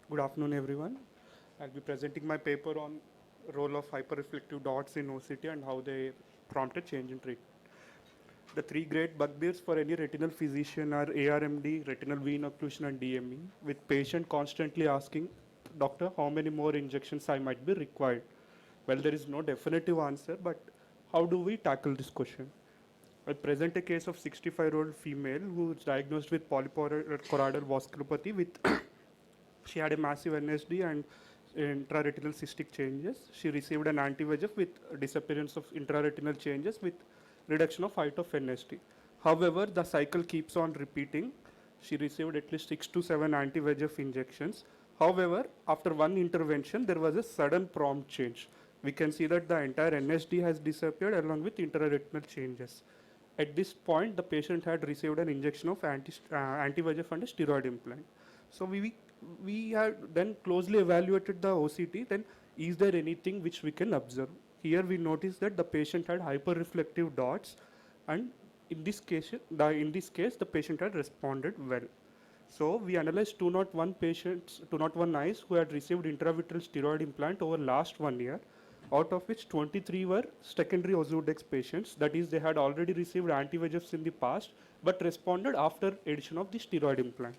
Good afternoon, everyone. I'll be presenting my paper on role of hyperreflective dots in OCT and how they prompt a change in treatment. The three great bugbears for any retinal physician are ARMD, retinal vein occlusion, and DME, with patient constantly asking, "Doctor, how many more injections I might be required?" Well, there is no definitive answer, but how do we tackle this question? I present a case of 65-year-old female who is diagnosed with polypochoroidal vasculopathy with she had a massive NSD and intraretinal cystic changes. She received an anti-VEGF with disappearance of intraretinal changes with reduction of height of NSD. However, the cycle keeps on repeating. She received at least 6 to 7 anti-VEGF injections. However, after one intervention, there was a sudden prompt change. We can see that the entire NSD has disappeared along with intraretinal changes. At this point, the patient had received an injection of anti-VEGF and a steroid implant. So we had then closely evaluated the OCT. Then is there anything which we can observe? Here we notice that the patient had hyperreflective dots, and in this case, the patient had responded well. So we analyzed 201 patients, 201 eyes who had received intravitreal steroid implant over last 1 year, out of which 23 were secondary Ozurdex patients. That is, they had already received anti-VEGFs in the past, but responded after addition of the steroid implant.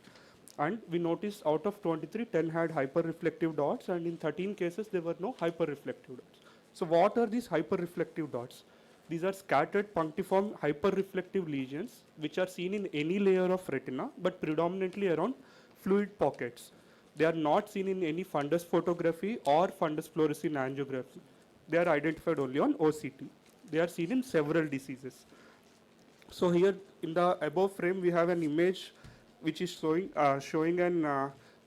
And we noticed out of 23, 10 had hyperreflective dots, and in 13 cases there were no hyperreflective dots. So what are these hyperreflective dots? These are scattered punctiform hyperreflective lesions which are seen in any layer of retina but predominantly around fluid pockets. They are not seen in any fundus photography or fundus fluorescein angiography. They are identified only on OCT. They are seen in several diseases. So here in the above frame we have an image which is showing an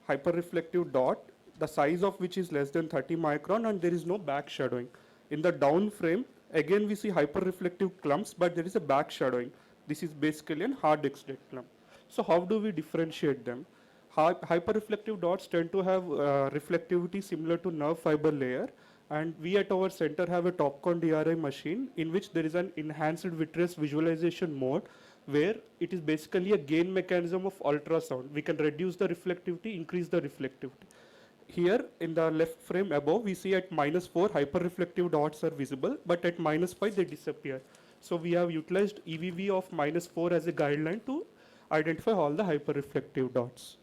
hyperreflective dot, the size of which is less than 30 micron, and there is no back shadowing. In the down frame, again we see hyperreflective clumps, but there is a back shadowing. This is basically an hard exudate clump. So how do we differentiate them? Hyperreflective dots tend to have reflectivity similar to nerve fiber layer, and we at our center have a TopCon DRI machine in which there is an enhanced vitreous visualization mode where it is basically a gain mechanism of ultrasound. We can reduce the reflectivity, increase the reflectivity. Here in the left frame above, we see at -4 hyperreflective dots are visible, but at -5 they disappear. So we have utilized EVV of -4 as a guideline to identify all the hyperreflective dots.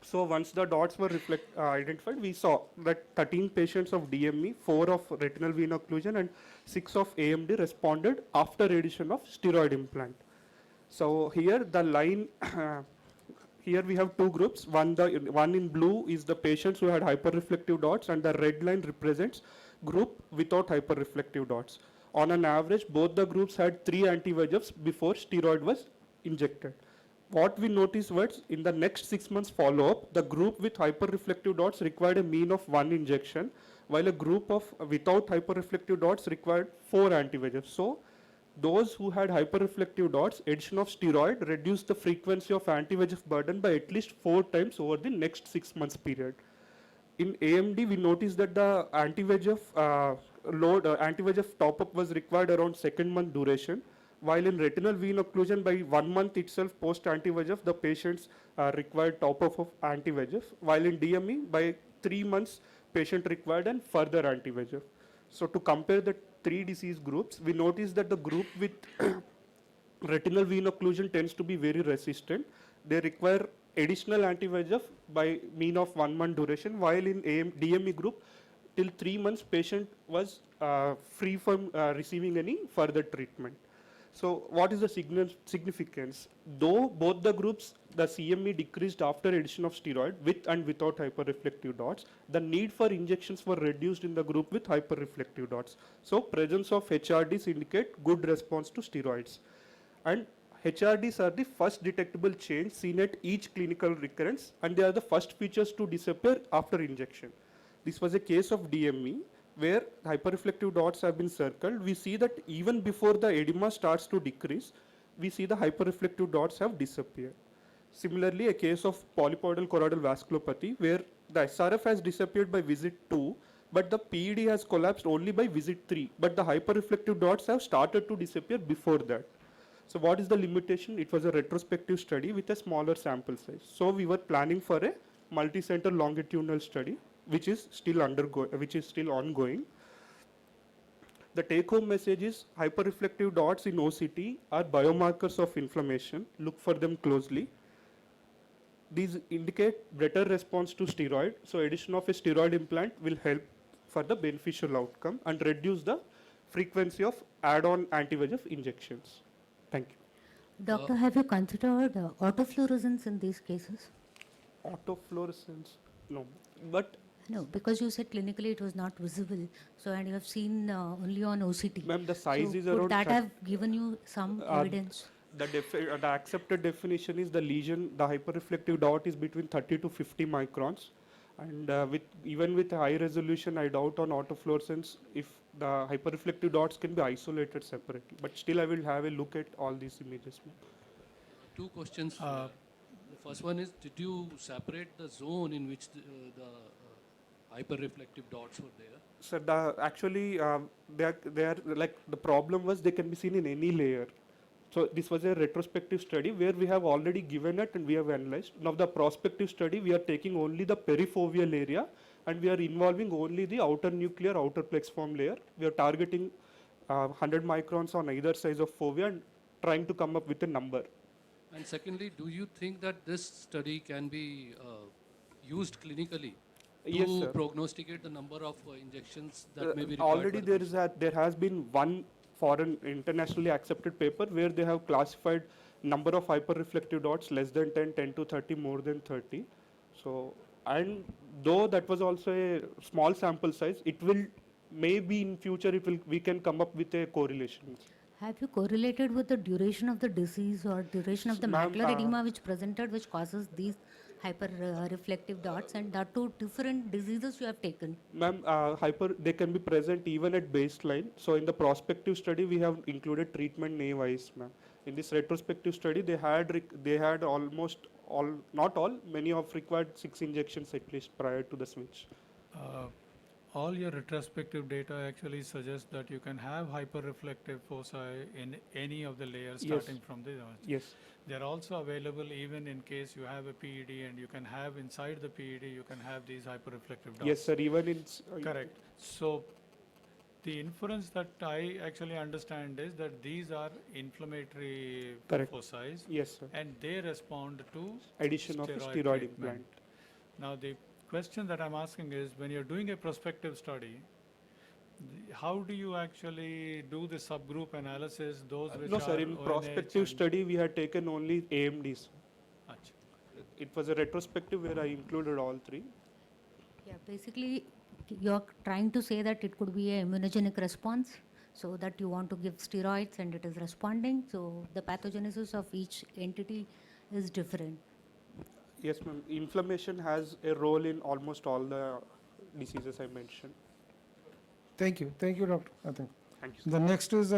So once the dots were identified, we saw that 13 patients of DME, 4 of retinal vein occlusion, and 6 of AMD responded after addition of steroid implant. So here the line, here we have two groups. One in blue is the patients who had hyperreflective dots, and the red line represents group without hyperreflective dots. On an average, both the groups had 3 anti-VEGFs before steroid was injected. What we noticed was in the next 6 months follow-up, the group with hyperreflective dots required a mean of 1 injection, while a group of without hyperreflective dots required 4 anti-VEGFs. So those who had hyperreflective dots, addition of steroid reduced the frequency of anti-VEGF burden by at least 4 times over the next 6 months period. In AMD, we noticed that the anti-VEGF anti-VEGF top-up was required around second month duration, while in retinal vein occlusion by 1 month itself post anti-VEGF, the patients required top-up of anti-VEGF, while in DME by 3 months, patient required and further anti-VEGF. So to compare the 3 disease groups, we noticed that the group with retinal vein occlusion tends to be very resistant. They require additional anti-VEGF by mean of 1 month duration, while in DME group, till 3 months, patient was free from receiving any further treatment. So what is the significance? Though both the groups, the CME decreased after addition of steroid with and without hyperreflective dots, the need for injections were reduced in the group with hyperreflective dots. So presence of HRDs indicate good response to steroids. And HRDs are the first detectable change seen at each clinical recurrence, and they are the first features to disappear after injection. This was a case of DME, where hyperreflective dots have been circled. We see that even before the edema starts to decrease, we see the hyperreflective dots have disappeared. Similarly, a case of polypoidal choroidal vasculopathy, where the SRF has disappeared by visit 2, but the PED has collapsed only by visit 3, but the hyperreflective dots have started to disappear before that. So what is the limitation? It was a retrospective study with a smaller sample size. So we were planning for a multi-center longitudinal study, which is still ongoing. The take-home message is hyperreflective dots in OCT are biomarkers of inflammation. Look for them closely. These indicate better response to steroid. So addition of a steroid implant will help for the beneficial outcome and reduce the frequency of add-on anti-VEGF injections. Thank you. Doctor, have you considered autofluorescence in these cases? Autofluorescence, no. But No, because you said clinically it was not visible. So, and you have seen only on OCT. ma'am, the size So is could around that have given you some evidence? the accepted definition is the lesion, the hyperreflective dot is between 30 to 50 microns. And even with high resolution, I doubt on autofluorescence if the hyperreflective dots can be isolated separately. But still, I will have a look at all these images. Two questions. The first one is, did you separate the zone in which the hyperreflective dots were there? So actually, they are like, the problem was they can be seen in any layer. So this was a retrospective study where we have already given it and we have analyzed. Now the prospective study, we are taking only the perifoveal area and we are involving only the outer nuclear, outer plexiform layer. We are targeting 100 microns on either side of fovea and trying to come up with a number. And secondly, do you think that this study can be used clinically Yes, to sir. prognosticate the number of injections that may be required? Already there has been one foreign internationally accepted paper where they have classified number of hyperreflective dots less than 10, 10 to 30, more than 30. So, and though that was also a small sample size, it will, maybe in future we can come up with a correlation. Have you correlated with the duration of the disease or duration of the Ma'am, macular edema which presented, which causes these hyper-reflective dots, and that two different diseases you have taken? Ma'am, they can be present even at baseline. So in the prospective study, we have included treatment naive, ma'am. In this retrospective study, they had almost all, not all, many of required 6 injections at least prior to the switch. All your retrospective data actually suggests that you can have hyperreflective foci in any of the layers starting from the Yes. They're also available even in case you have a PED, and you can have inside the PED, you can have these hyperreflective dots. Yes, sir. Even in Correct. So the inference that I actually understand is that these are inflammatory foci. Yes, sir. And they respond to Addition of a steroid treatment. implant. Now the question that I'm asking is, when you're doing a prospective study, how do you actually do the subgroup analysis, those which No, are sir. In ONH prospective and- study, we had taken only AMDs. Achha. It was a retrospective where I included all 3. Yeah, basically, you're trying to say that it could be a immunogenic response, so that you want to give steroids and it is responding. So the pathogenesis of each entity is different. Yes, ma'am. Inflammation has a role in almost all the diseases I mentioned. Thank you, Dr. I think Thank you, sir. the next is